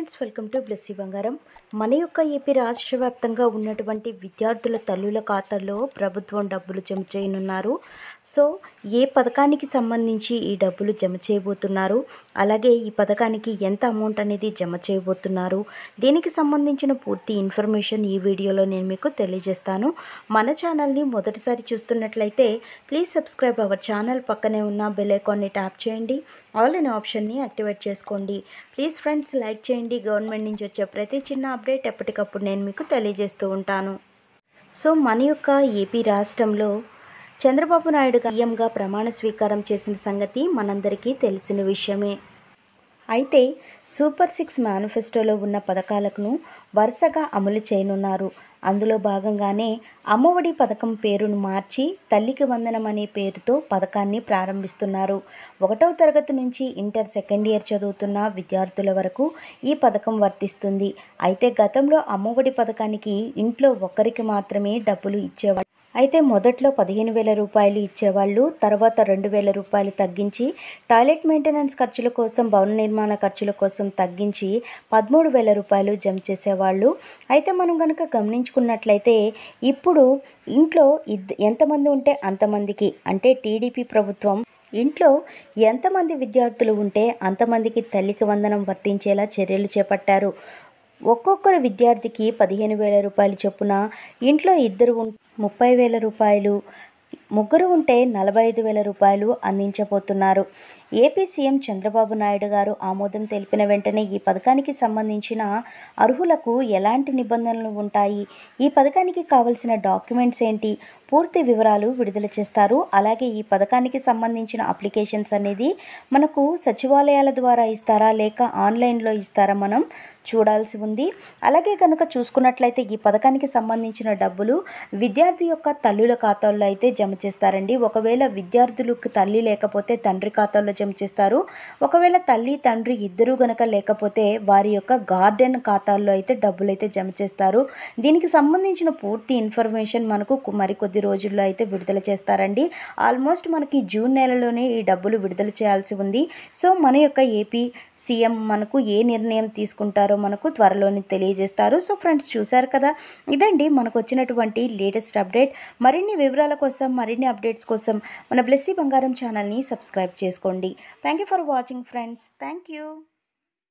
Friends, welcome to Blessy బంగారం. మన యొక్క ఏపీ రాష్ట్ర వ్యాప్తంగా ఉన్నటువంటి విద్యార్థుల తల్లుల ఖాతాల్లో ప్రభుత్వం డబ్బులు జమ చేయనున్నారు. సో ఏ పథకానికి సంబంధించి ఈ డబ్బులు జమ చేయబోతున్నారు, అలాగే ఈ పథకానికి ఎంత అమౌంట్ అనేది జమ చేయబోతున్నారు, దీనికి సంబంధించిన పూర్తి ఇన్ఫర్మేషన్ ఈ వీడియోలో నేను మీకు తెలియజేస్తాను. మన ఛానల్ని మొదటిసారి చూస్తున్నట్లయితే ప్లీజ్ సబ్స్క్రైబ్ అవర్ ఛానల్. పక్కనే ఉన్న బెల్ ఐకాన్ని ట్యాప్ చేయండి, ఆల్ అనే ఆప్షన్ని యాక్టివేట్ చేసుకోండి. ప్లీజ్ ఫ్రెండ్స్, లైక్ చేయండి. గవర్నమెంట్ నుంచి వచ్చే ప్రతి చిన్న అప్డేట్ ఎప్పటికప్పుడు నేను మీకు తెలియజేస్తూ ఉంటాను. సో మన యొక్క ఏపీ రాష్ట్రంలో చంద్రబాబు నాయుడు సీఎంగా ప్రమాణ స్వీకారం చేసిన సంగతి మనందరికీ తెలిసిన విషయమే. అయితే సూపర్ 6 మేనిఫెస్టోలో ఉన్న పథకాలను వరుసగా అమలు చేయనున్నారు. అందులో భాగంగానే అమ్మఒడి పథకం పేరును మార్చి తల్లికి వందనం అనే పేరుతో పథకాన్ని ప్రారంభిస్తున్నారు. 1వ తరగతి నుంచి ఇంటర్ సెకండ్ ఇయర్ చదువుతున్న విద్యార్థుల వరకు ఈ పథకం వర్తిస్తుంది. అయితే గతంలో అమ్మఒడి పథకానికి ఇంట్లో ఒక్కరికి మాత్రమే డబ్బులు ఇచ్చేవాళ్ళు. అయితే మొదట్లో 15,000 రూపాయలు ఇచ్చేవాళ్ళు. తర్వాత 2,000 రూపాయలు తగ్గించి టాయిలెట్ మెయింటెనెన్స్ ఖర్చుల కోసం, భవన నిర్మాణ ఖర్చుల కోసం తగ్గించి 13,000 రూపాయలు జమ చేసేవాళ్ళు. అయితే మనం కనుక గమనించుకున్నట్లయితే ఇప్పుడు ఇంట్లో ఎంతమంది ఉంటే అంతమందికి, అంటే టీడీపీ ప్రభుత్వం ఇంట్లో ఎంతమంది విద్యార్థులు ఉంటే అంతమందికి తల్లికి వందనం వర్తించేలా చర్యలు చేపట్టారు. ఒక్కొక్కరు విద్యార్థికి 15,000 రూపాయలు చొప్పున, ఇంట్లో ఇద్దరు 30,000 రూపాయలు, ముగ్గురు ఉంటే 45,000 రూపాయలు అందించబోతున్నారు. ఏపీ సీఎం చంద్రబాబు నాయుడు గారు ఆమోదం తెలిపిన వెంటనే ఈ పథకానికి సంబంధించిన అర్హులకు ఎలాంటి నిబంధనలు ఉంటాయి, ఈ పథకానికి కావలసిన డాక్యుమెంట్స్ ఏంటి, పూర్తి వివరాలు విడుదల చేస్తారు. అలాగే ఈ పథకానికి సంబంధించిన అప్లికేషన్స్ అనేది మనకు సచివాలయాల ద్వారా ఇస్తారా లేక ఆన్లైన్లో ఇస్తారా మనం చూడాల్సి ఉంది. అలాగే కనుక చూసుకున్నట్లయితే ఈ పథకానికి సంబంధించిన డబ్బులు విద్యార్థి యొక్క తల్లుల ఖాతాల్లో అయితే జమ చేస్తారండి. ఒకవేళ విద్యార్థులకు తల్లి లేకపోతే తండ్రి ఖాతాల్లో జమ చేస్తారు. ఒకవేళ తల్లి తండ్రి ఇద్దరూ గనక లేకపోతే వారి యొక్క గార్డెన్ ఖాతాల్లో అయితే డబ్బులు అయితే జమ చేస్తారు. దీనికి సంబంధించిన పూర్తి ఇన్ఫర్మేషన్ మనకు మరికొద్ది రోజుల్లో అయితే విడుదల చేస్తారండి. ఆల్మోస్ట్ మనకి జూన్ నెలలోనే ఈ డబ్బులు విడుదల చేయాల్సి ఉంది. సో మన యొక్క ఏపీ సీఎం మనకు ఏ నిర్ణయం తీసుకుంటారో మనకు త్వరలోనే తెలియజేస్తారు. సో ఫ్రెండ్స్, చూశారు కదా, ఇదండి మనకు వచ్చినటువంటి లేటెస్ట్ అప్డేట్. మరిన్ని వివరాల కోసం, మరిన్ని అప్డేట్స్ కోసం మన బ్లెస్సీ బంగారం ఛానల్ని సబ్స్క్రైబ్ చేసుకోండి. Thank you for watching friends. Thank you.